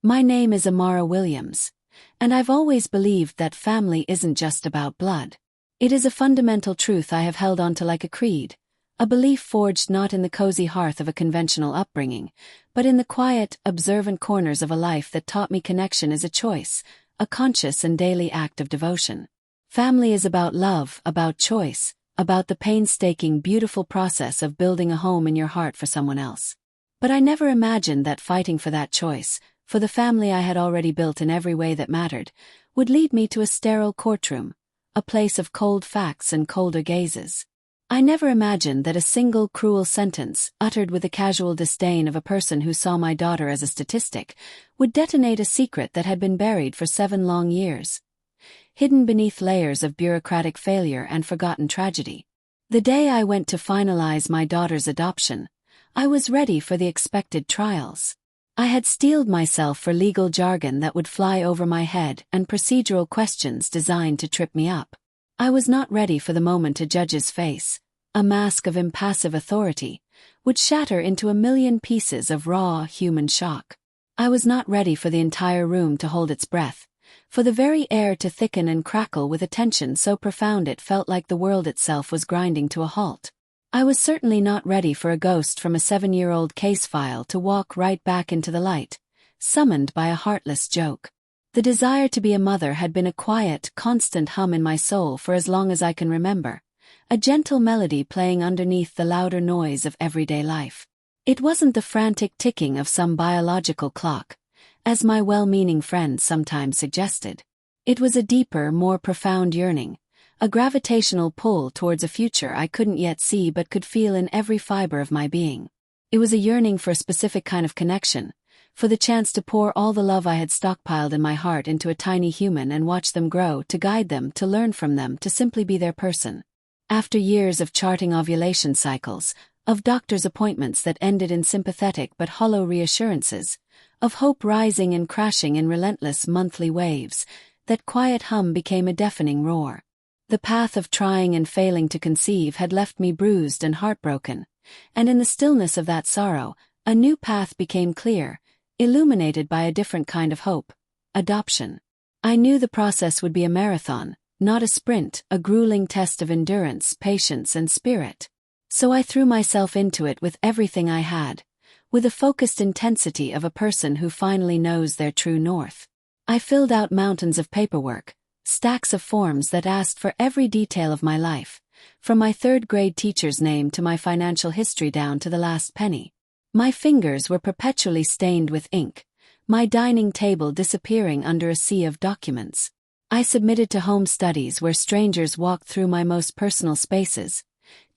My name is Amara Williams, and I've always believed that family isn't just about blood. It is a fundamental truth I have held onto like a creed, a belief forged not in the cozy hearth of a conventional upbringing, but in the quiet, observant corners of a life that taught me connection is a choice, a conscious and daily act of devotion. Family is about love, about choice, about the painstaking, beautiful process of building a home in your heart for someone else. But I never imagined that fighting for that choice, for the family I had already built in every way that mattered, would lead me to a sterile courtroom, a place of cold facts and colder gazes. I never imagined that a single cruel sentence, uttered with the casual disdain of a person who saw my daughter as a statistic, would detonate a secret that had been buried for 7 long years, hidden beneath layers of bureaucratic failure and forgotten tragedy. The day I went to finalize my daughter's adoption, I was ready for the expected trials. I had steeled myself for legal jargon that would fly over my head and procedural questions designed to trip me up. I was not ready for the moment a judge's face, a mask of impassive authority, would shatter into a million pieces of raw human shock. I was not ready for the entire room to hold its breath, for the very air to thicken and crackle with a tension so profound it felt like the world itself was grinding to a halt. I was certainly not ready for a ghost from a 7-year-old case file to walk right back into the light, summoned by a heartless joke. The desire to be a mother had been a quiet, constant hum in my soul for as long as I can remember, a gentle melody playing underneath the louder noise of everyday life. It wasn't the frantic ticking of some biological clock, as my well-meaning friends sometimes suggested. It was a deeper, more profound yearning, a gravitational pull towards a future I couldn't yet see but could feel in every fiber of my being. It was a yearning for a specific kind of connection, for the chance to pour all the love I had stockpiled in my heart into a tiny human and watch them grow, to guide them, to learn from them, to simply be their person. After years of charting ovulation cycles, of doctor's appointments that ended in sympathetic but hollow reassurances, of hope rising and crashing in relentless monthly waves, that quiet hum became a deafening roar. The path of trying and failing to conceive had left me bruised and heartbroken, and in the stillness of that sorrow, a new path became clear, illuminated by a different kind of hope: adoption. I knew the process would be a marathon, not a sprint, a grueling test of endurance, patience, and spirit. So I threw myself into it with everything I had, with the focused intensity of a person who finally knows their true north. I filled out mountains of paperwork, stacks of forms that asked for every detail of my life, from my 3rd-grade teacher's name to my financial history down to the last penny. My fingers were perpetually stained with ink, my dining table disappearing under a sea of documents. I submitted to home studies where strangers walked through my most personal spaces,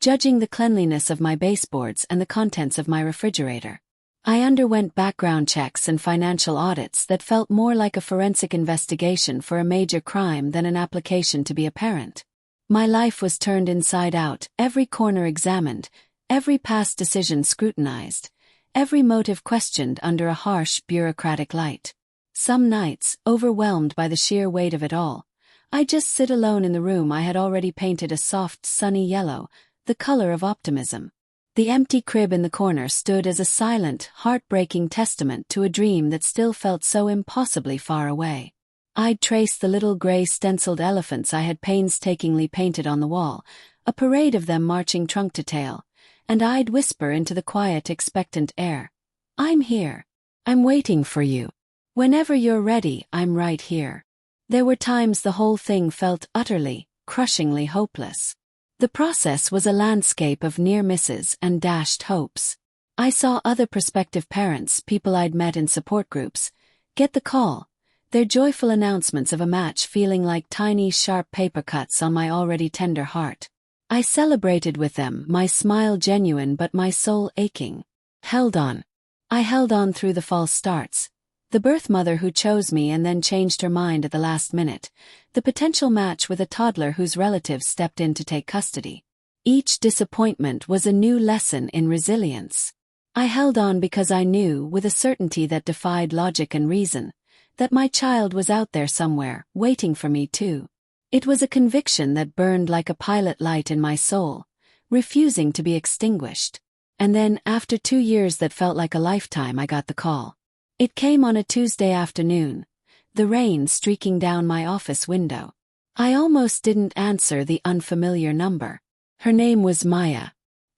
judging the cleanliness of my baseboards and the contents of my refrigerator. I underwent background checks and financial audits that felt more like a forensic investigation for a major crime than an application to be a parent. My life was turned inside out, every corner examined, every past decision scrutinized, every motive questioned under a harsh, bureaucratic light. Some nights, overwhelmed by the sheer weight of it all, I'd just sit alone in the room I had already painted a soft, sunny yellow, the color of optimism. The empty crib in the corner stood as a silent, heartbreaking testament to a dream that still felt so impossibly far away. I'd trace the little gray stenciled elephants I had painstakingly painted on the wall, a parade of them marching trunk to tail, and I'd whisper into the quiet, expectant air, "I'm here. I'm waiting for you. Whenever you're ready, I'm right here." There were times the whole thing felt utterly, crushingly hopeless. The process was a landscape of near misses and dashed hopes. I saw other prospective parents, people I'd met in support groups, get the call, their joyful announcements of a match feeling like tiny, sharp paper cuts on my already tender heart. I celebrated with them, my smile genuine but my soul aching. Held on. I held on through the false starts. The birth mother who chose me and then changed her mind at the last minute, the potential match with a toddler whose relatives stepped in to take custody. Each disappointment was a new lesson in resilience. I held on because I knew, with a certainty that defied logic and reason, that my child was out there somewhere, waiting for me too. It was a conviction that burned like a pilot light in my soul, refusing to be extinguished. And then, after 2 years that felt like a lifetime, I got the call. It came on a Tuesday afternoon, the rain streaking down my office window. I almost didn't answer the unfamiliar number. Her name was Maya.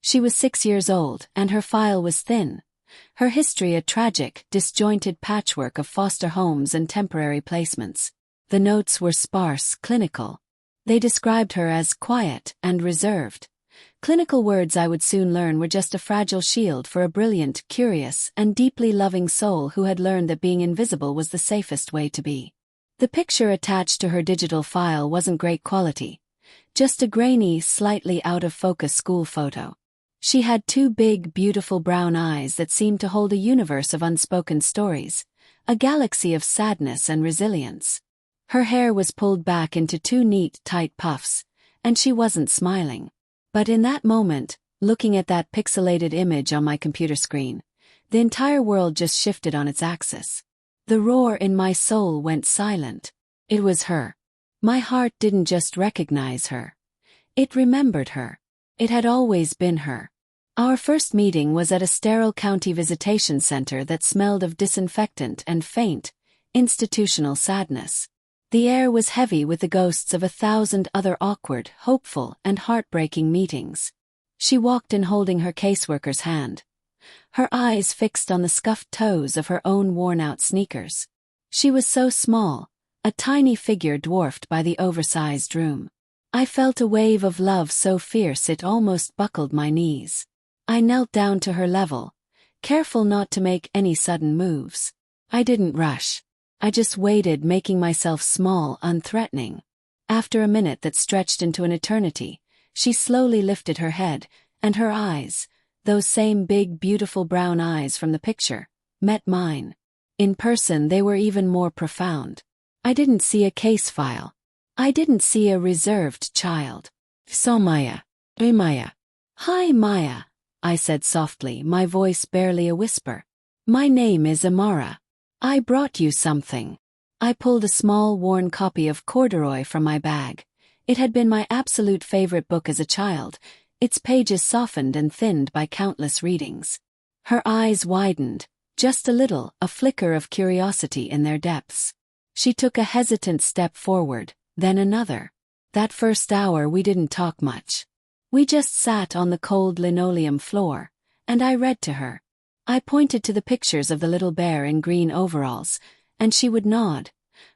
She was 6 years old, and her file was thin. Her history a tragic, disjointed patchwork of foster homes and temporary placements. The notes were sparse, clinical. They described her as quiet and reserved. Clinical words I would soon learn were just a fragile shield for a brilliant, curious, and deeply loving soul who had learned that being invisible was the safest way to be. The picture attached to her digital file wasn't great quality. Just a grainy, slightly out-of-focus school photo. She had 2 big, beautiful brown eyes that seemed to hold a universe of unspoken stories, a galaxy of sadness and resilience. Her hair was pulled back into 2 neat, tight puffs, and she wasn't smiling. But in that moment, looking at that pixelated image on my computer screen, the entire world just shifted on its axis. The roar in my soul went silent. It was her. My heart didn't just recognize her. It remembered her. It had always been her. Our first meeting was at a sterile county visitation center that smelled of disinfectant and faint, institutional sadness. The air was heavy with the ghosts of 1,000 other awkward, hopeful, and heartbreaking meetings. She walked in holding her caseworker's hand, her eyes fixed on the scuffed toes of her own worn-out sneakers. She was so small, a tiny figure dwarfed by the oversized room. I felt a wave of love so fierce it almost buckled my knees. I knelt down to her level, careful not to make any sudden moves. I didn't rush. I just waited, making myself small, unthreatening. After a minute that stretched into an eternity, she slowly lifted her head, and her eyes, those same big, beautiful brown eyes from the picture, met mine. In person they were even more profound. I didn't see a case file. I didn't see a reserved child. So Maya. Hey Maya. Hi Maya, I said softly, my voice barely a whisper. My name is Amara. I brought you something. I pulled a small, worn copy of Corduroy from my bag. It had been my absolute favorite book as a child, its pages softened and thinned by countless readings. Her eyes widened, just a little, a flicker of curiosity in their depths. She took a hesitant step forward, then another. That first hour we didn't talk much. We just sat on the cold linoleum floor, and I read to her. I pointed to the pictures of the little bear in green overalls, and she would nod,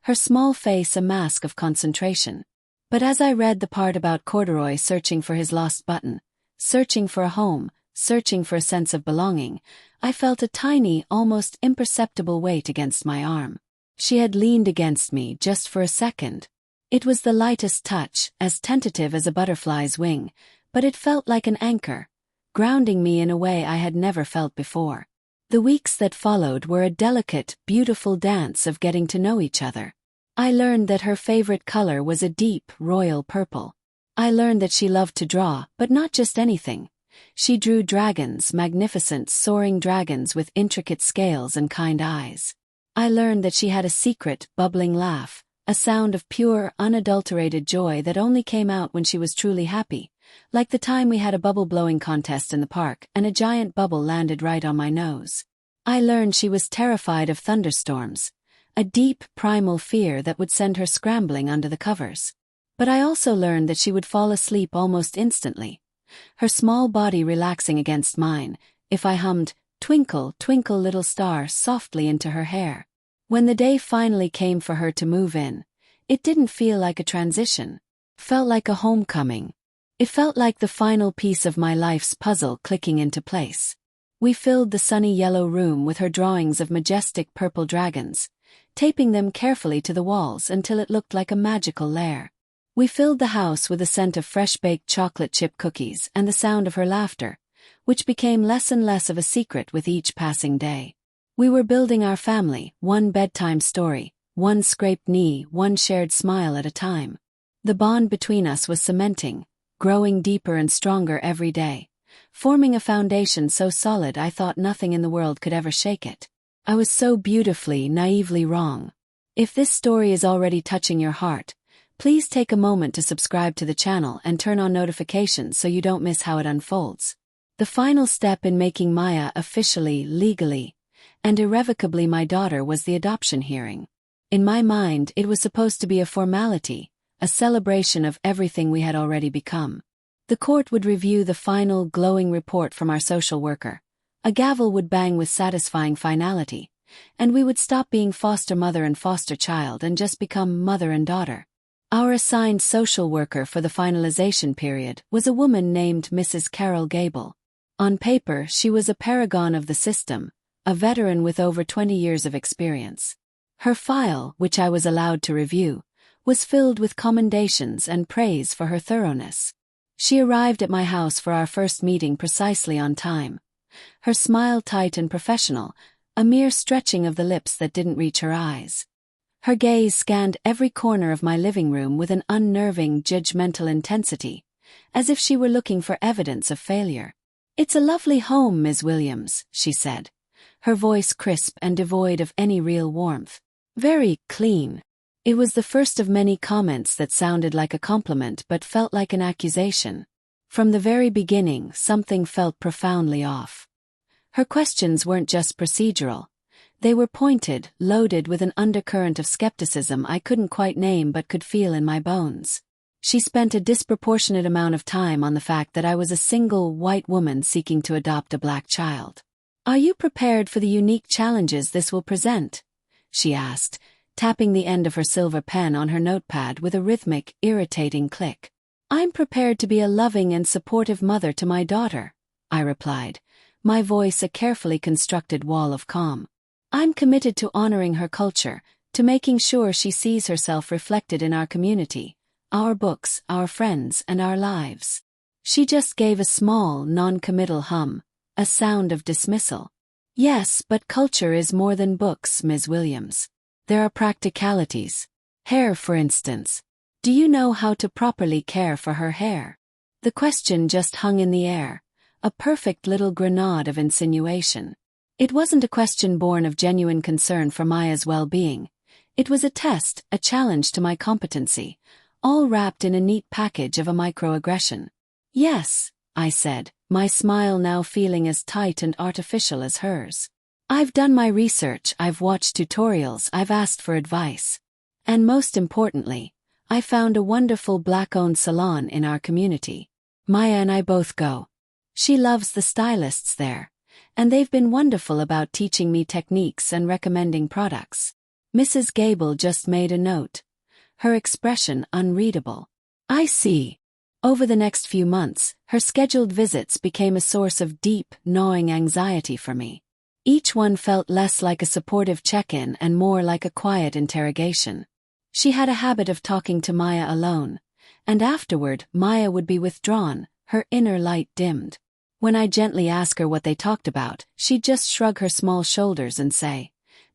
her small face a mask of concentration. But as I read the part about Corduroy searching for his lost button, searching for a home, searching for a sense of belonging, I felt a tiny, almost imperceptible weight against my arm. She had leaned against me just for a second. It was the lightest touch, as tentative as a butterfly's wing, but it felt like an anchor, grounding me in a way I had never felt before. The weeks that followed were a delicate, beautiful dance of getting to know each other. I learned that her favorite color was a deep, royal purple. I learned that she loved to draw, but not just anything. She drew dragons, magnificent, soaring dragons with intricate scales and kind eyes. I learned that she had a secret, bubbling laugh, a sound of pure, unadulterated joy that only came out when she was truly happy. Like the time we had a bubble-blowing contest in the park and a giant bubble landed right on my nose. I learned she was terrified of thunderstorms, a deep, primal fear that would send her scrambling under the covers. But I also learned that she would fall asleep almost instantly, her small body relaxing against mine, if I hummed, "Twinkle, twinkle little star," softly into her hair. When the day finally came for her to move in, it didn't feel like a transition. Felt like a homecoming. It felt like the final piece of my life's puzzle clicking into place. We filled the sunny yellow room with her drawings of majestic purple dragons, taping them carefully to the walls until it looked like a magical lair. We filled the house with the scent of fresh-baked chocolate chip cookies and the sound of her laughter, which became less and less of a secret with each passing day. We were building our family, one bedtime story, one scraped knee, one shared smile at a time. The bond between us was cementing, growing deeper and stronger every day, forming a foundation so solid I thought nothing in the world could ever shake it. I was so beautifully, naively wrong. If this story is already touching your heart, please take a moment to subscribe to the channel and turn on notifications so you don't miss how it unfolds. The final step in making Maya officially, legally, and irrevocably my daughter was the adoption hearing. In my mind, it was supposed to be a formality, a celebration of everything we had already become. The court would review the final, glowing report from our social worker. A gavel would bang with satisfying finality, and we would stop being foster mother and foster child and just become mother and daughter. Our assigned social worker for the finalization period was a woman named Mrs. Carol Gable. On paper, she was a paragon of the system, a veteran with over 20 years of experience. Her file, which I was allowed to review, was filled with commendations and praise for her thoroughness. She arrived at my house for our first meeting precisely on time. Her smile tight and professional, a mere stretching of the lips that didn't reach her eyes. Her gaze scanned every corner of my living room with an unnerving, judgmental intensity, as if she were looking for evidence of failure. "It's a lovely home, Ms. Williams," she said, her voice crisp and devoid of any real warmth. "Very clean." It was the first of many comments that sounded like a compliment but felt like an accusation. From the very beginning, something felt profoundly off. Her questions weren't just procedural. They were pointed, loaded with an undercurrent of skepticism I couldn't quite name but could feel in my bones. She spent a disproportionate amount of time on the fact that I was a single, white woman seeking to adopt a black child. "Are you prepared for the unique challenges this will present?" she asked, tapping the end of her silver pen on her notepad with a rhythmic, irritating click. "I'm prepared to be a loving and supportive mother to my daughter," I replied, my voice a carefully constructed wall of calm. "I'm committed to honoring her culture, to making sure she sees herself reflected in our community, our books, our friends, and our lives." She just gave a small, non-committal hum, a sound of dismissal. "Yes, but culture is more than books, Ms. Williams. There are practicalities. Hair, for instance. Do you know how to properly care for her hair?" The question just hung in the air, a perfect little grenade of insinuation. It wasn't a question born of genuine concern for Maya's well-being. It was a test, a challenge to my competency, all wrapped in a neat package of a microaggression. "Yes," I said, my smile now feeling as tight and artificial as hers. "I've done my research, I've watched tutorials, I've asked for advice. And most importantly, I found a wonderful black-owned salon in our community. Maya and I both go. She loves the stylists there, and they've been wonderful about teaching me techniques and recommending products." Mrs. Gable just made a note, her expression unreadable. "I see." Over the next few months, her scheduled visits became a source of deep, gnawing anxiety for me. Each one felt less like a supportive check-in and more like a quiet interrogation. She had a habit of talking to Maya alone, and afterward Maya would be withdrawn, her inner light dimmed. When I gently asked her what they talked about, she'd just shrug her small shoulders and say,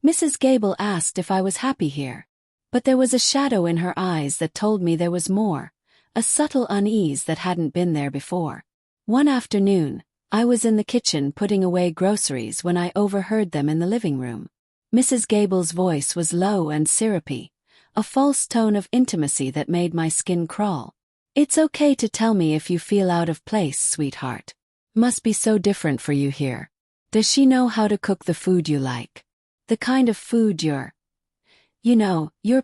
"Mrs. Gable asked if I was happy here." But there was a shadow in her eyes that told me there was more, a subtle unease that hadn't been there before. One afternoon, I was in the kitchen putting away groceries when I overheard them in the living room. Mrs. Gable's voice was low and syrupy, a false tone of intimacy that made my skin crawl. "It's okay to tell me if you feel out of place, sweetheart. Must be so different for you here. Does she know how to cook the food you like? The kind of food your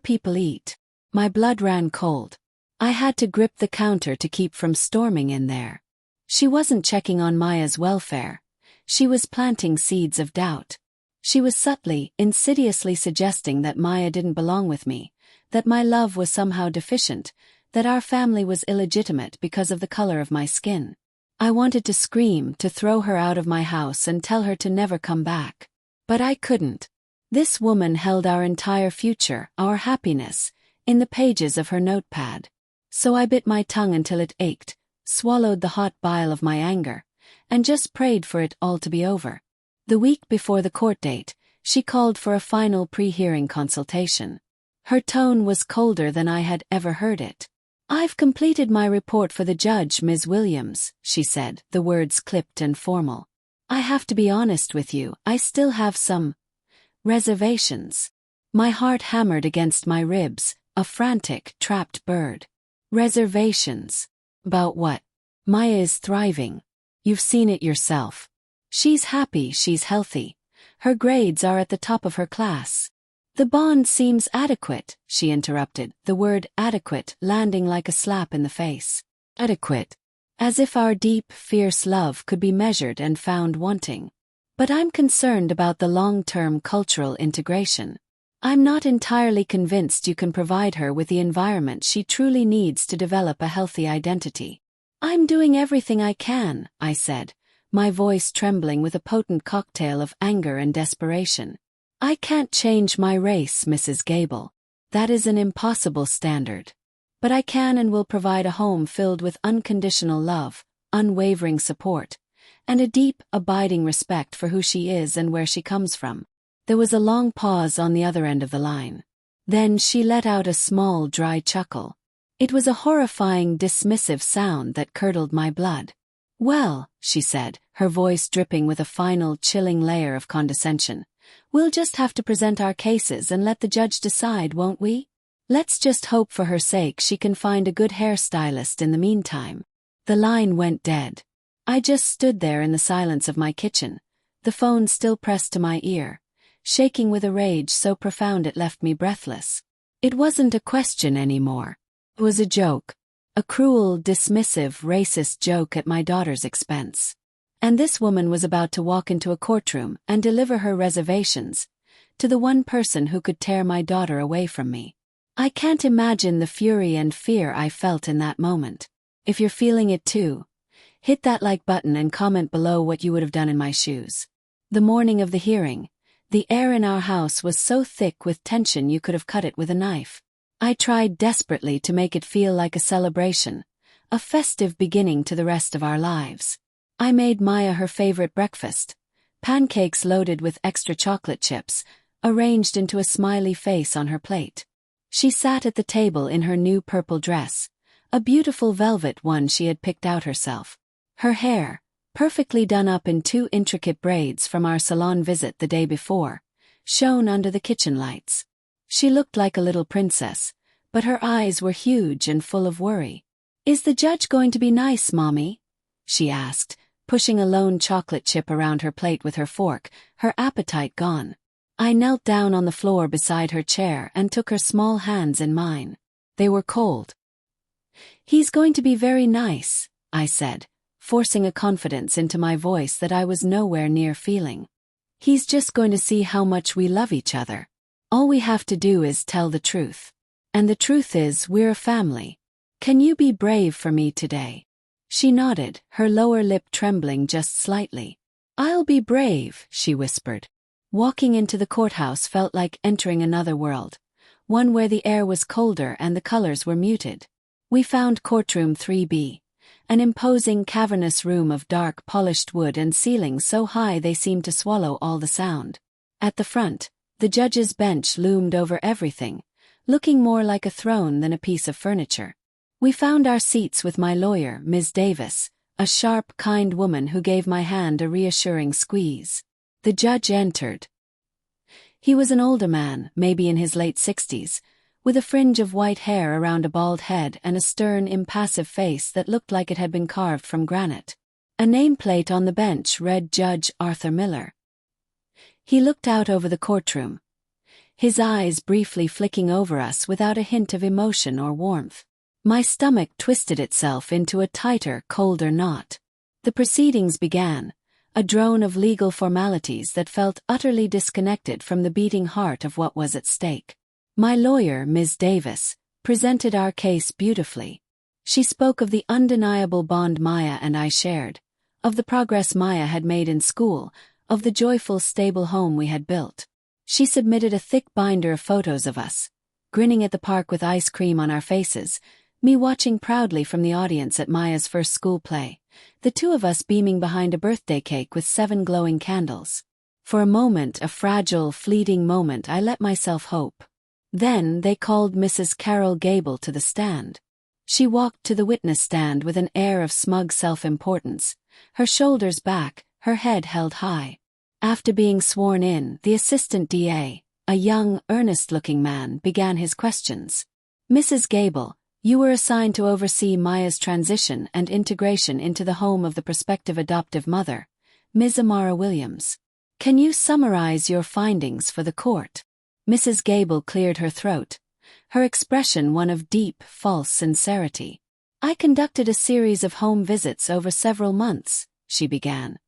people eat?" My blood ran cold. I had to grip the counter to keep from storming in there. She wasn't checking on Maya's welfare. She was planting seeds of doubt. She was subtly, insidiously suggesting that Maya didn't belong with me, that my love was somehow deficient, that our family was illegitimate because of the color of my skin. I wanted to scream, to throw her out of my house and tell her to never come back. But I couldn't. This woman held our entire future, our happiness, in the pages of her notepad. So I bit my tongue until it ached, swallowed the hot bile of my anger, and just prayed for it all to be over. The week before the court date, she called for a final pre-hearing consultation. Her tone was colder than I had ever heard it. "I've completed my report for the judge, Ms. Williams," she said, the words clipped and formal. "I have to be honest with you, I still have some reservations." My heart hammered against my ribs, a frantic, trapped bird. Reservations. About what? Maya is thriving. You've seen it yourself. She's happy, she's healthy. Her grades are at the top of her class. The bond seems adequate, she interrupted, the word adequate landing like a slap in the face. Adequate. As if our deep, fierce love could be measured and found wanting. But I'm concerned about the long-term cultural integration. I'm not entirely convinced you can provide her with the environment she truly needs to develop a healthy identity. I'm doing everything I can, I said, my voice trembling with a potent cocktail of anger and desperation. I can't change my race, Mrs. Gable. That is an impossible standard. But I can and will provide a home filled with unconditional love, unwavering support, and a deep, abiding respect for who she is and where she comes from. There was a long pause on the other end of the line. Then she let out a small, dry chuckle. It was a horrifying, dismissive sound that curdled my blood. Well, she said, her voice dripping with a final, chilling layer of condescension, we'll just have to present our cases and let the judge decide, won't we? Let's just hope for her sake she can find a good hairstylist in the meantime. The line went dead. I just stood there in the silence of my kitchen, the phone still pressed to my ear, shaking with a rage so profound it left me breathless. It wasn't a question anymore. It was a joke. A cruel, dismissive, racist joke at my daughter's expense. And this woman was about to walk into a courtroom and deliver her reservations to the one person who could tear my daughter away from me. I can't imagine the fury and fear I felt in that moment. If you're feeling it too, hit that like button and comment below what you would have done in my shoes. The morning of the hearing, the air in our house was so thick with tension you could have cut it with a knife. I tried desperately to make it feel like a celebration, a festive beginning to the rest of our lives. I made Maya her favorite breakfast, pancakes loaded with extra chocolate chips, arranged into a smiley face on her plate. She sat at the table in her new purple dress, a beautiful velvet one she had picked out herself. Her hair, perfectly done up in 2 intricate braids from our salon visit the day before, shone under the kitchen lights. She looked like a little princess, but her eyes were huge and full of worry. "Is the judge going to be nice, Mommy?" she asked, pushing a lone chocolate chip around her plate with her fork, her appetite gone. I knelt down on the floor beside her chair and took her small hands in mine. They were cold. "He's going to be very nice," I said, forcing a confidence into my voice that I was nowhere near feeling. "He's just going to see how much we love each other. All we have to do is tell the truth. And the truth is we're a family. Can you be brave for me today?" She nodded, her lower lip trembling just slightly. "I'll be brave," she whispered. Walking into the courthouse felt like entering another world, one where the air was colder and the colors were muted. We found courtroom 3B, an imposing cavernous room of dark polished wood and ceilings so high they seemed to swallow all the sound. At the front, the judge's bench loomed over everything, looking more like a throne than a piece of furniture. We found our seats with my lawyer, Ms. Davis, a sharp, kind woman who gave my hand a reassuring squeeze. The judge entered. He was an older man, maybe in his late 60s, with a fringe of white hair around a bald head and a stern, impassive face that looked like it had been carved from granite. A nameplate on the bench read Judge Arthur Miller. He looked out over the courtroom, his eyes briefly flicking over us without a hint of emotion or warmth. My stomach twisted itself into a tighter, colder knot. The proceedings began, a drone of legal formalities that felt utterly disconnected from the beating heart of what was at stake. My lawyer, Ms. Davis, presented our case beautifully. She spoke of the undeniable bond Maya and I shared, of the progress Maya had made in school, of the joyful, stable home we had built. She submitted a thick binder of photos of us, grinning at the park with ice cream on our faces, me watching proudly from the audience at Maya's first school play, the two of us beaming behind a birthday cake with 7 glowing candles. For a moment, a fragile, fleeting moment, I let myself hope. Then they called Mrs. Carol Gable to the stand. She walked to the witness stand with an air of smug self-importance, her shoulders back, her head held high. After being sworn in, the assistant DA, a young, earnest-looking man, began his questions. "Mrs. Gable, you were assigned to oversee Maya's transition and integration into the home of the prospective adoptive mother, Ms. Amara Williams. Can you summarize your findings for the court? Mrs. Gable cleared her throat, her expression one of deep, false sincerity. I conducted a series of home visits over several months, she began,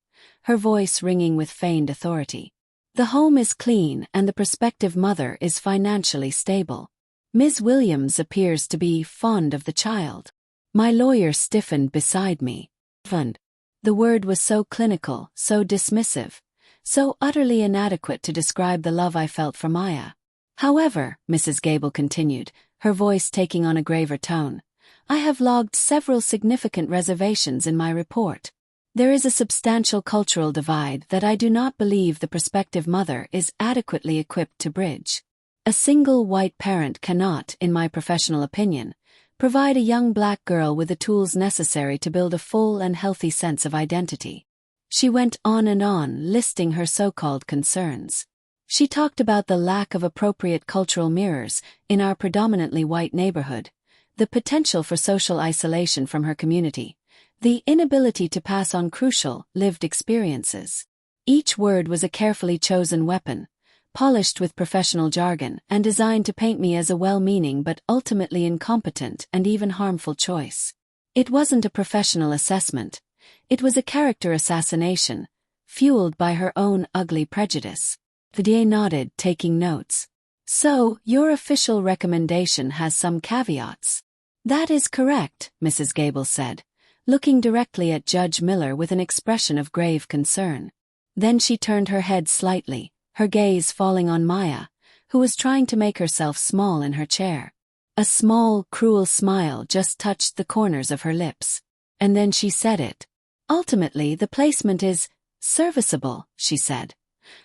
her voice ringing with feigned authority. The home is clean and the prospective mother is financially stable. Ms. Williams appears to be fond of the child. My lawyer stiffened beside me. Fond. The word was so clinical, so dismissive, so utterly inadequate to describe the love I felt for Maya. However, Mrs. Gable continued, her voice taking on a graver tone, I have logged several significant reservations in my report. There is a substantial cultural divide that I do not believe the prospective mother is adequately equipped to bridge. A single white parent cannot, in my professional opinion, provide a young black girl with the tools necessary to build a full and healthy sense of identity. She went on and on, listing her so-called concerns. She talked about the lack of appropriate cultural mirrors in our predominantly white neighborhood, the potential for social isolation from her community, the inability to pass on crucial, lived experiences. Each word was a carefully chosen weapon, polished with professional jargon and designed to paint me as a well-meaning but ultimately incompetent and even harmful choice. It wasn't a professional assessment. It was a character assassination, fueled by her own ugly prejudice. Vidier nodded, taking notes. So, your official recommendation has some caveats. That is correct, Mrs. Gable said, looking directly at Judge Miller with an expression of grave concern. Then she turned her head slightly, her gaze falling on Maya, who was trying to make herself small in her chair. A small, cruel smile just touched the corners of her lips. And then she said it. Ultimately, the placement is serviceable, she said,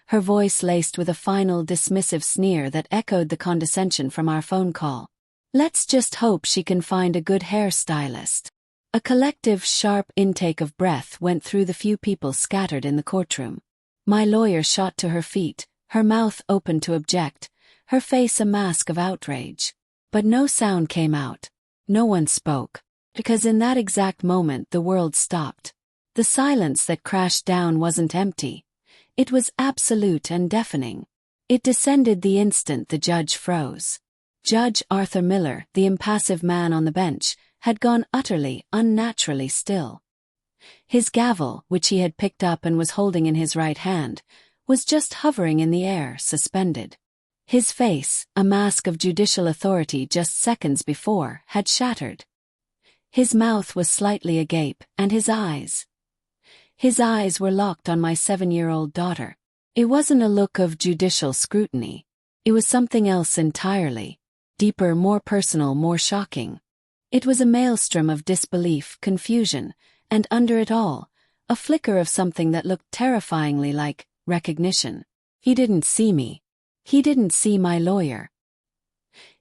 her voice laced with a final dismissive sneer that echoed the condescension from our phone call. Let's just hope she can find a good hairstylist. A collective, sharp intake of breath went through the few people scattered in the courtroom. My lawyer shot to her feet, her mouth open to object, her face a mask of outrage. But no sound came out. No one spoke. Because in that exact moment the world stopped. The silence that crashed down wasn't empty. It was absolute and deafening. It descended the instant the judge froze. Judge Arthur Miller, the impassive man on the bench, had gone utterly, unnaturally still. His gavel, which he had picked up and was holding in his right hand, was just hovering in the air, suspended. His face, a mask of judicial authority just seconds before, had shattered. His mouth was slightly agape, and his eyes were locked on my 7-year-old daughter. It wasn't a look of judicial scrutiny. It was something else entirely. Deeper, more personal, more shocking. It was a maelstrom of disbelief, confusion, and under it all, a flicker of something that looked terrifyingly like recognition. He didn't see me. He didn't see my lawyer.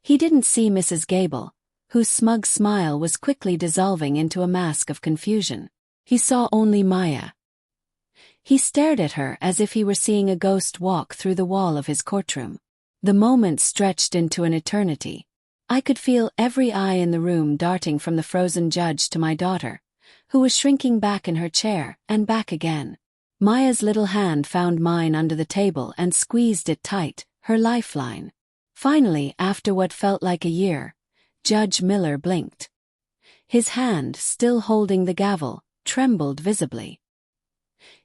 He didn't see Mrs. Gable, whose smug smile was quickly dissolving into a mask of confusion. He saw only Maya. He stared at her as if he were seeing a ghost walk through the wall of his courtroom. The moment stretched into an eternity. I could feel every eye in the room darting from the frozen judge to my daughter, who was shrinking back in her chair, and back again. Maya's little hand found mine under the table and squeezed it tight, her lifeline. Finally, after what felt like a year, Judge Miller blinked. His hand, still holding the gavel, trembled visibly.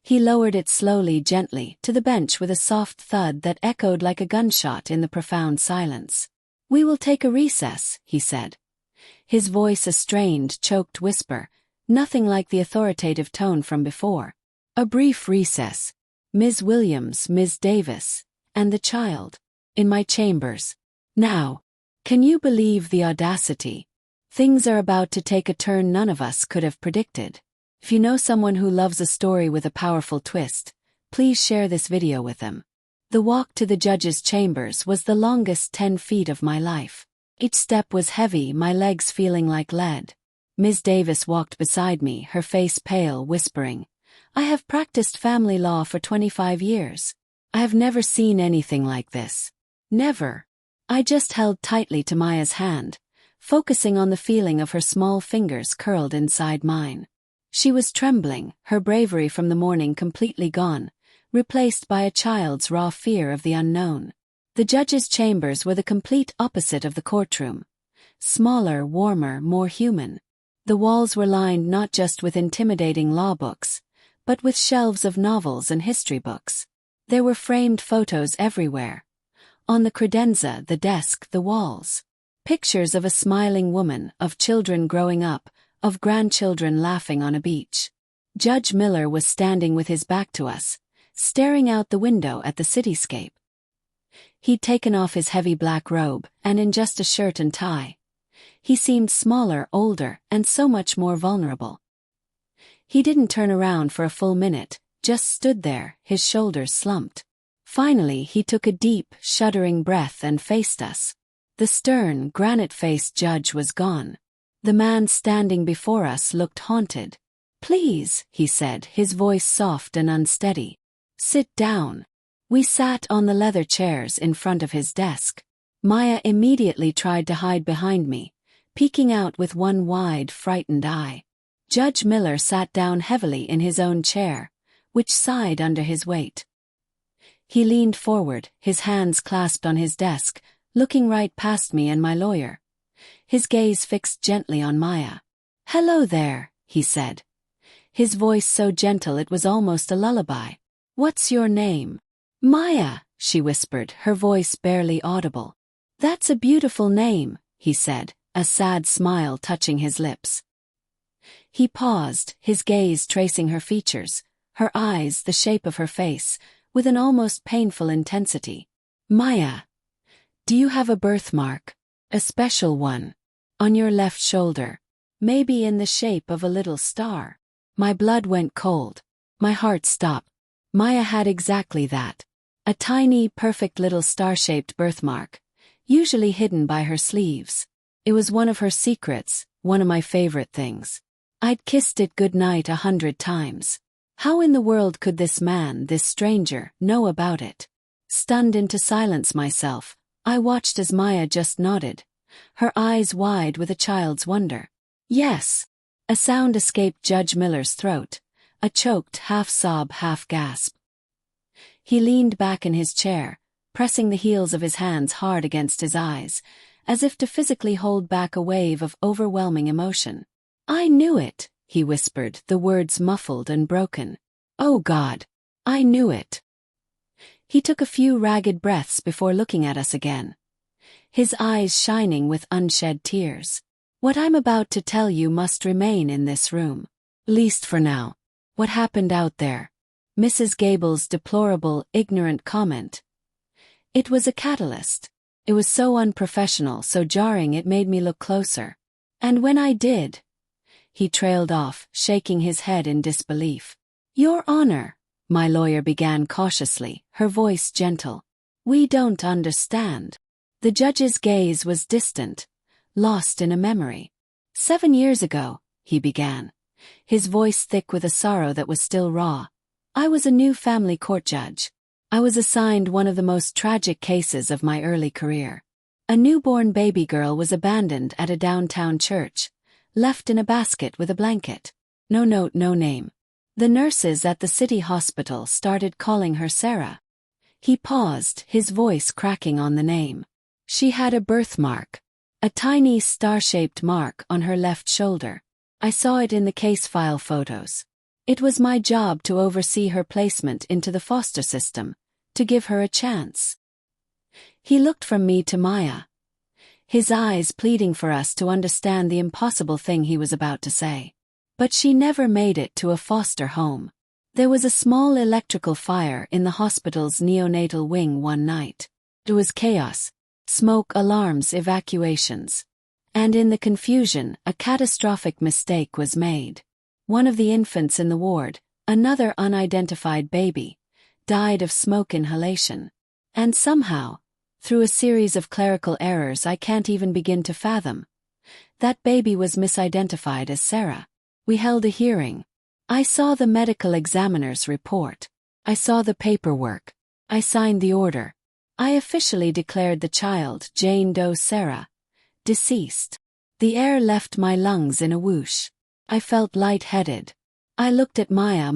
He lowered it slowly, gently, to the bench with a soft thud that echoed like a gunshot in the profound silence. "We will take a recess," he said. His voice a strained, choked whisper, nothing like the authoritative tone from before. A brief recess. Ms. Williams, Ms. Davis, and the child. In my chambers. Now. Can you believe the audacity? Things are about to take a turn none of us could have predicted. If you know someone who loves a story with a powerful twist, please share this video with them. The walk to the judge's chambers was the longest 10 feet of my life. Each step was heavy, my legs feeling like lead. Ms. Davis walked beside me, her face pale, whispering, "I have practiced family law for 25 years. I have never seen anything like this. Never." I just held tightly to Maya's hand, focusing on the feeling of her small fingers curled inside mine. She was trembling, her bravery from the morning completely gone, replaced by a child's raw fear of the unknown. The judge's chambers were the complete opposite of the courtroom. Smaller, warmer, more human. The walls were lined not just with intimidating law books, but with shelves of novels and history books. There were framed photos everywhere. On the credenza, the desk, the walls. Pictures of a smiling woman, of children growing up, of grandchildren laughing on a beach. Judge Miller was standing with his back to us, staring out the window at the cityscape. He'd taken off his heavy black robe, and in just a shirt and tie. He seemed smaller, older, and so much more vulnerable. He didn't turn around for a full minute, just stood there, his shoulders slumped. Finally, he took a deep, shuddering breath and faced us. The stern, granite-faced judge was gone. The man standing before us looked haunted. "Please," he said, his voice soft and unsteady. "Sit down." We sat on the leather chairs in front of his desk. Maya immediately tried to hide behind me, peeking out with one wide, frightened eye. Judge Miller sat down heavily in his own chair, which sighed under his weight. He leaned forward, his hands clasped on his desk, looking right past me and my lawyer. His gaze fixed gently on Maya. "Hello there," he said. His voice so gentle it was almost a lullaby. "What's your name?" "Maya," she whispered, her voice barely audible. "That's a beautiful name," he said, a sad smile touching his lips. He paused, his gaze tracing her features, her eyes, the shape of her face, with an almost painful intensity. "Maya, do you have a birthmark? A special one? On your left shoulder? Maybe in the shape of a little star?" My blood went cold. My heart stopped. Maya had exactly that. A tiny, perfect little star-shaped birthmark, usually hidden by her sleeves. It was one of her secrets, one of my favorite things. I'd kissed it goodnight 100 times. How in the world could this man, this stranger, know about it? Stunned into silence myself, I watched as Maya just nodded, her eyes wide with a child's wonder. "Yes." A sound escaped Judge Miller's throat, a choked half-sob, half-gasp. He leaned back in his chair, pressing the heels of his hands hard against his eyes, as if to physically hold back a wave of overwhelming emotion. "I knew it," he whispered, the words muffled and broken. "Oh God, I knew it." He took a few ragged breaths before looking at us again, his eyes shining with unshed tears. "What I'm about to tell you must remain in this room. Least for now. What happened out there?" Mrs. Gable's deplorable, ignorant comment. It was a catalyst. It was so unprofessional, so jarring it made me look closer. "And when I did..." He trailed off, shaking his head in disbelief. "Your Honor," my lawyer began cautiously, her voice gentle. "We don't understand." The judge's gaze was distant, lost in a memory. "7 years ago," he began, his voice thick with a sorrow that was still raw, "I was a new family court judge. I was assigned one of the most tragic cases of my early career. A newborn baby girl was abandoned at a downtown church, left in a basket with a blanket. No note, no name. The nurses at the city hospital started calling her Sarah." He paused, his voice cracking on the name. "She had a birthmark. A tiny star-shaped mark on her left shoulder. I saw it in the case file photos. It was my job to oversee her placement into the foster system, to give her a chance." He looked from me to Maya, his eyes pleading for us to understand the impossible thing he was about to say. "But she never made it to a foster home. There was a small electrical fire in the hospital's neonatal wing one night. There was chaos, smoke alarms, evacuations. And in the confusion, a catastrophic mistake was made. One of the infants in the ward, another unidentified baby, died of smoke inhalation. And somehow, through a series of clerical errors I can't even begin to fathom, that baby was misidentified as Sarah. We held a hearing. I saw the medical examiner's report. I saw the paperwork. I signed the order. I officially declared the child, Jane Doe Sarah, deceased. The air left my lungs in a whoosh. I felt light-headed. I looked at Maya,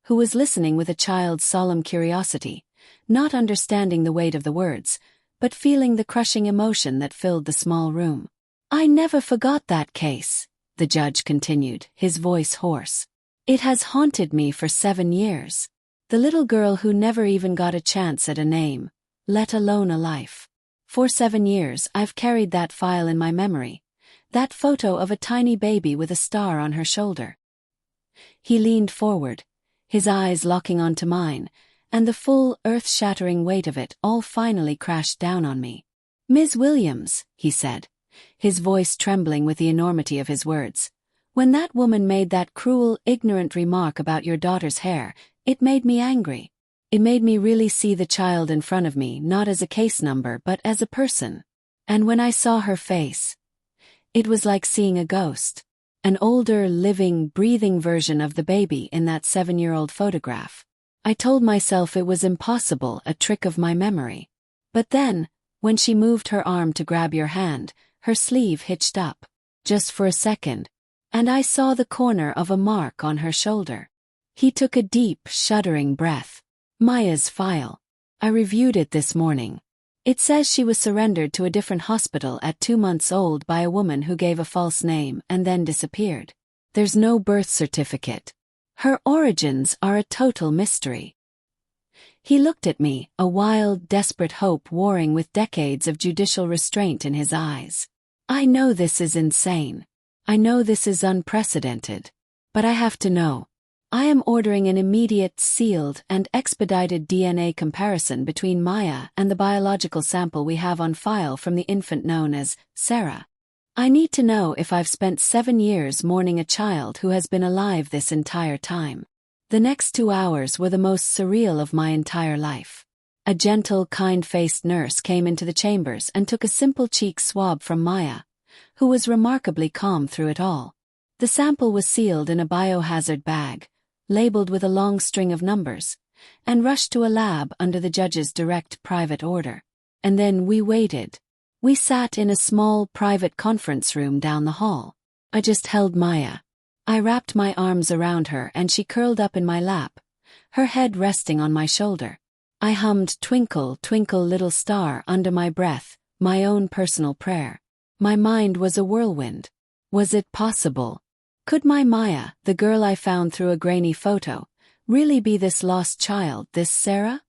who was listening with a child's solemn curiosity, not understanding the weight of the words, but feeling the crushing emotion that filled the small room. "I never forgot that case," the judge continued, his voice hoarse. "It has haunted me for 7 years. The little girl who never even got a chance at a name, let alone a life. For 7 years I've carried that file in my memory, that photo of a tiny baby with a star on her shoulder." He leaned forward, his eyes locking onto mine, and the full, earth-shattering weight of it all finally crashed down on me. "Ms. Williams," he said, his voice trembling with the enormity of his words, "when that woman made that cruel, ignorant remark about your daughter's hair, it made me angry. It made me really see the child in front of me not as a case number but as a person. And when I saw her face, it was like seeing a ghost. An older, living, breathing version of the baby in that 7-year-old photograph. I told myself it was impossible, a trick of my memory. But then, when she moved her arm to grab your hand, her sleeve hitched up, just for a second, and I saw the corner of a mark on her shoulder." He took a deep, shuddering breath. "Maya's file. I reviewed it this morning. It says she was surrendered to a different hospital at 2 months old by a woman who gave a false name and then disappeared. There's no birth certificate. Her origins are a total mystery." He looked at me, a wild, desperate hope warring with decades of judicial restraint in his eyes. "I know this is insane. I know this is unprecedented. But I have to know. I am ordering an immediate, sealed, and expedited DNA comparison between Maya and the biological sample we have on file from the infant known as Sarah. I need to know if I've spent 7 years mourning a child who has been alive this entire time." The next 2 hours were the most surreal of my entire life. A gentle, kind-faced nurse came into the chambers and took a simple cheek swab from Maya, who was remarkably calm through it all. The sample was sealed in a biohazard bag, labeled with a long string of numbers, and rushed to a lab under the judge's direct private order. And then we waited. We sat in a small private conference room down the hall. I just held Maya. I wrapped my arms around her and she curled up in my lap, her head resting on my shoulder. I hummed "Twinkle, Twinkle, Little Star" under my breath, my own personal prayer. My mind was a whirlwind. Was it possible? Could my Maya, the girl I found through a grainy photo, really be this lost child, this Sarah?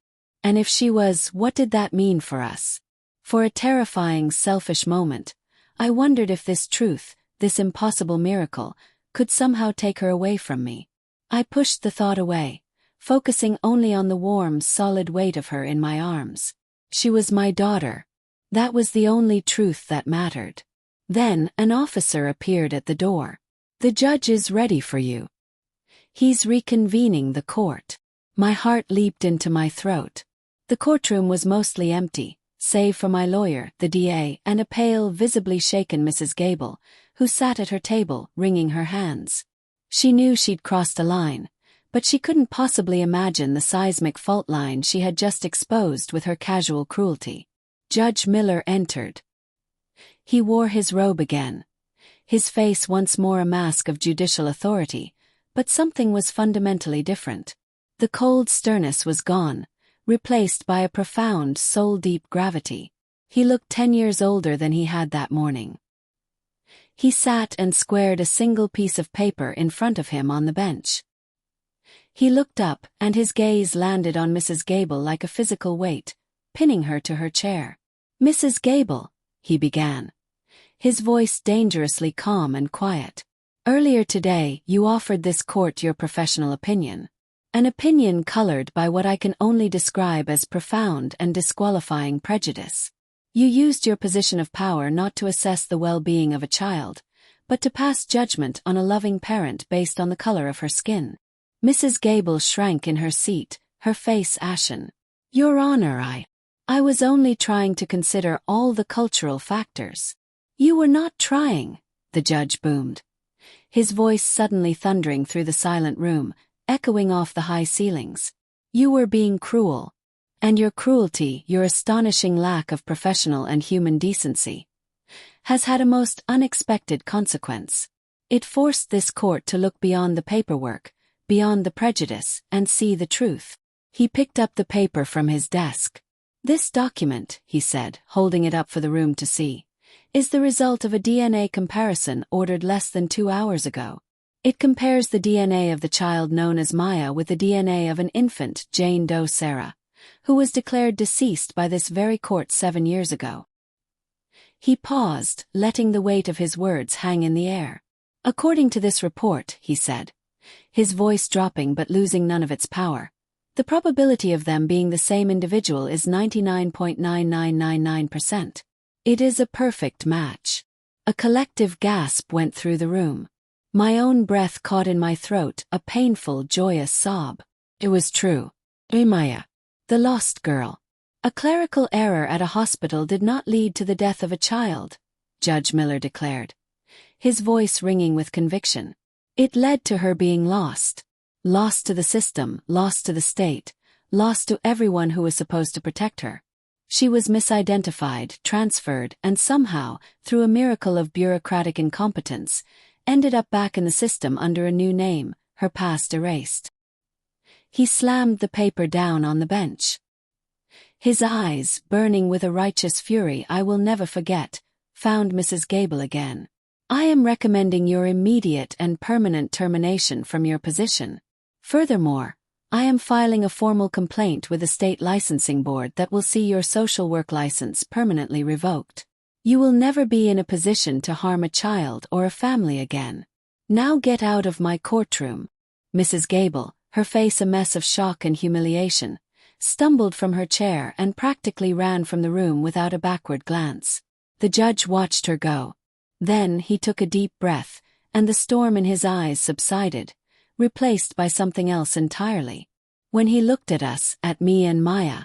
And if she was, what did that mean for us? For a terrifying, selfish moment, I wondered if this truth, this impossible miracle, could somehow take her away from me. I pushed the thought away, focusing only on the warm, solid weight of her in my arms. She was my daughter. That was the only truth that mattered. Then, an officer appeared at the door. "The judge is ready for you. He's reconvening the court." My heart leaped into my throat. The courtroom was mostly empty, save for my lawyer, the DA, and a pale, visibly shaken Mrs. Gable, who sat at her table, wringing her hands. She knew she'd crossed a line, but she couldn't possibly imagine the seismic fault line she had just exposed with her casual cruelty. Judge Miller entered. He wore his robe again, his face once more a mask of judicial authority, but something was fundamentally different. The cold sternness was gone, replaced by a profound, soul-deep gravity. He looked 10 years older than he had that morning. He sat and squared a single piece of paper in front of him on the bench. He looked up, and his gaze landed on Mrs. Gable like a physical weight, pinning her to her chair. "Mrs. Gable," he began, his voice dangerously calm and quiet. "Earlier today, you offered this court your professional opinion. An opinion colored by what I can only describe as profound and disqualifying prejudice. You used your position of power not to assess the well-being of a child, but to pass judgment on a loving parent based on the color of her skin." Mrs. Gable shrank in her seat, her face ashen. "Your Honor, I was only trying to consider all the cultural factors." "You were not trying," the judge boomed, his voice suddenly thundering through the silent room, echoing off the high ceilings. "You were being cruel. And your cruelty, your astonishing lack of professional and human decency, has had a most unexpected consequence. It forced this court to look beyond the paperwork, beyond the prejudice, and see the truth. He picked up the paper from his desk. "This document," he said, holding it up for the room to see, "is the result of a DNA comparison ordered less than 2 hours ago. It compares the DNA of the child known as Maya with the DNA of an infant, Jane Doe Sarah, who was declared deceased by this very court 7 years ago." He paused, letting the weight of his words hang in the air. "According to this report," he said, his voice dropping but losing none of its power, "the probability of them being the same individual is 99.9999%. It is a perfect match." A collective gasp went through the room. My own breath caught in my throat, a painful, joyous sob. It was true. Maya, the lost girl. "A clerical error at a hospital did not lead to the death of a child," Judge Miller declared, his voice ringing with conviction. "It led to her being lost. Lost to the system, lost to the state, lost to everyone who was supposed to protect her. She was misidentified, transferred, and somehow, through a miracle of bureaucratic incompetence, ended up back in the system under a new name, her past erased." He slammed the paper down on the bench. His eyes, burning with a righteous fury I will never forget, found Mrs. Gable again. "I am recommending your immediate and permanent termination from your position. Furthermore, I am filing a formal complaint with the state licensing board that will see your social work license permanently revoked. You will never be in a position to harm a child or a family again. Now get out of my courtroom." Mrs. Gable, her face a mess of shock and humiliation, stumbled from her chair and practically ran from the room without a backward glance. The judge watched her go. Then he took a deep breath, and the storm in his eyes subsided, replaced by something else entirely. When he looked at us, at me and Maya,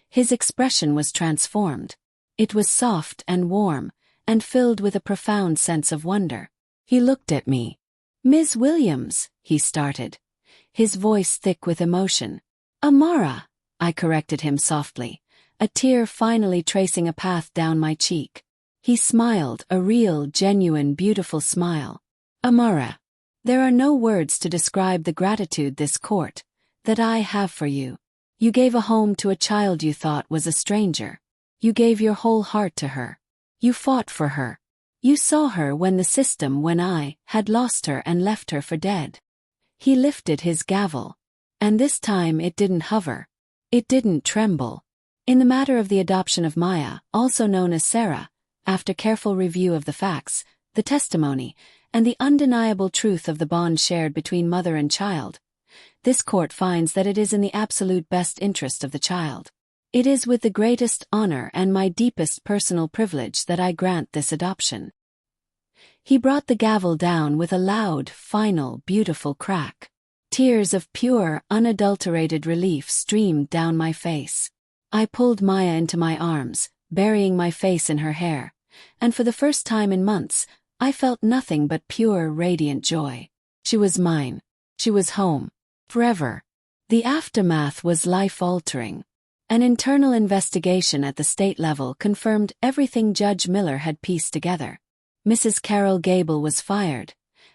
his expression was transformed. It was soft and warm, and filled with a profound sense of wonder. He looked at me. "Ms. Williams," he started, his voice thick with emotion. "Amara," I corrected him softly, a tear finally tracing a path down my cheek. He smiled, a real, genuine, beautiful smile. "Amara, there are no words to describe the gratitude this court, that I have for you. You gave a home to a child you thought was a stranger. You gave your whole heart to her. You fought for her. You saw her when I had lost her and left her for dead." He lifted his gavel. And this time it didn't hover. It didn't tremble. "In the matter of the adoption of Maya, also known as Sarah, after careful review of the facts, the testimony, and the undeniable truth of the bond shared between mother and child, this court finds that it is in the absolute best interest of the child. It is with the greatest honor and my deepest personal privilege that I grant this adoption." He brought the gavel down with a loud, final, beautiful crack. Tears of pure, unadulterated relief streamed down my face. I pulled Maya into my arms, burying my face in her hair, and for the first time in months, I felt nothing but pure, radiant joy. She was mine. She was home. Forever. The aftermath was life-altering. An internal investigation at the state level confirmed everything Judge Miller had pieced together. Mrs. Carol Gable was fired,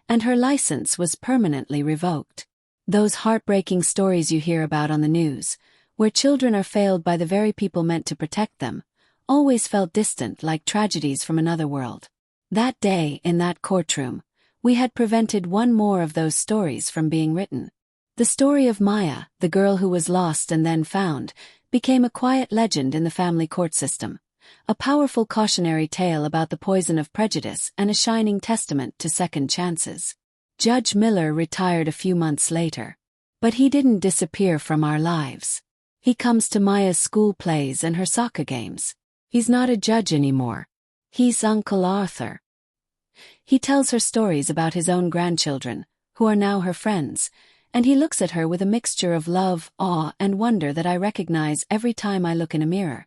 and her license was permanently revoked. Those heartbreaking stories you hear about on the news, where children are failed by the very people meant to protect them, always felt distant, like tragedies from another world. That day, in that courtroom, we had prevented one more of those stories from being written. The story of Maya, the girl who was lost and then found, became a quiet legend in the family court system, a powerful cautionary tale about the poison of prejudice and a shining testament to second chances. Judge Miller retired a few months later. But he didn't disappear from our lives. He comes to Maya's school plays and her soccer games. He's not a judge anymore. He's Uncle Arthur. He tells her stories about his own grandchildren, who are now her friends, and he looks at her with a mixture of love, awe, and wonder that I recognize every time I look in a mirror.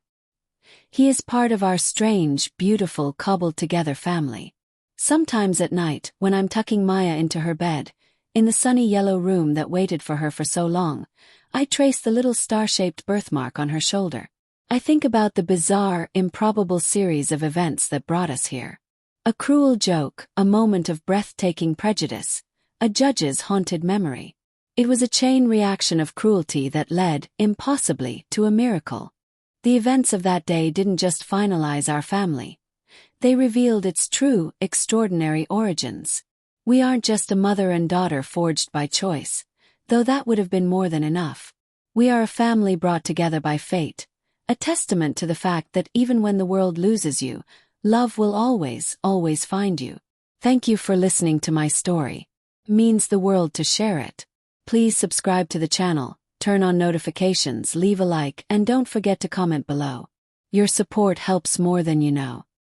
He is part of our strange, beautiful, cobbled-together family. Sometimes at night, when I'm tucking Maya into her bed, in the sunny yellow room that waited for her for so long, I trace the little star-shaped birthmark on her shoulder. I think about the bizarre, improbable series of events that brought us here. A cruel joke, a moment of breathtaking prejudice, a judge's haunted memory. It was a chain reaction of cruelty that led, impossibly, to a miracle. The events of that day didn't just finalize our family. They revealed its true, extraordinary origins. We aren't just a mother and daughter forged by choice, though that would have been more than enough. We are a family brought together by fate, a testament to the fact that even when the world loses you, love will always, always find you. Thank you for listening to my story. It means the world to share it. Please subscribe to the channel, turn on notifications, leave a like, and don't forget to comment below. Your support helps more than you know.